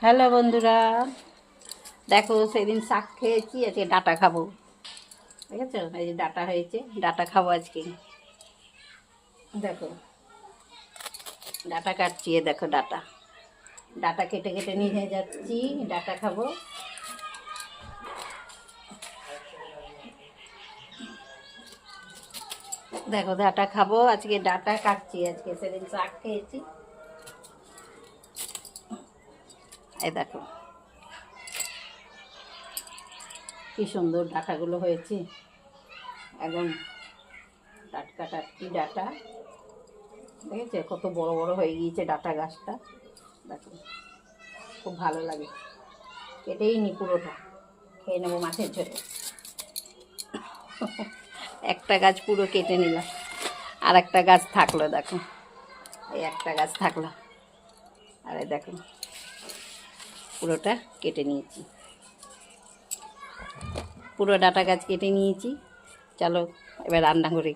Hello বন্ধুরা, দেখো সেদিন শাক খেয়েছি, আজকে ডাঁটা খাবো। ঠিক আছে, এই যে ডাঁটা হয়েছে, ডাঁটা খাবো আজকে। দেখো ডাঁটা কাটছি, দেখো ডাঁটা ডাঁটা কেটে কেটে নিয়ে যাচ্ছি, ডাঁটা খাবো। দেখো ডাঁটা খাবো আজকে, ডাঁটা কাটছি আজকে, সেদিন শাক খেয়েছি। এই দেখো কি সুন্দর ডাঁটাগুলো হয়েছে, একদম টাটকা টাটকি ডাঁটা। দেখেছে কত বড় বড় হয়ে গিয়েছে ডাঁটা গাছটা। দেখো খুব ভালো লাগে, কেটেই নি পুরোটা, খেয়ে নেবো মাছের ঝোলে। একটা গাছ পুরো কেটে নিলাম, আর একটা গাছ থাকলো। দেখো এই একটা গাছ থাকলো, আর এই দেখো পুরোটা কেটে নিয়েছি, পুরো ডাঁটা গাছ কেটে নিয়েছি। চলো এবার রান্না করি।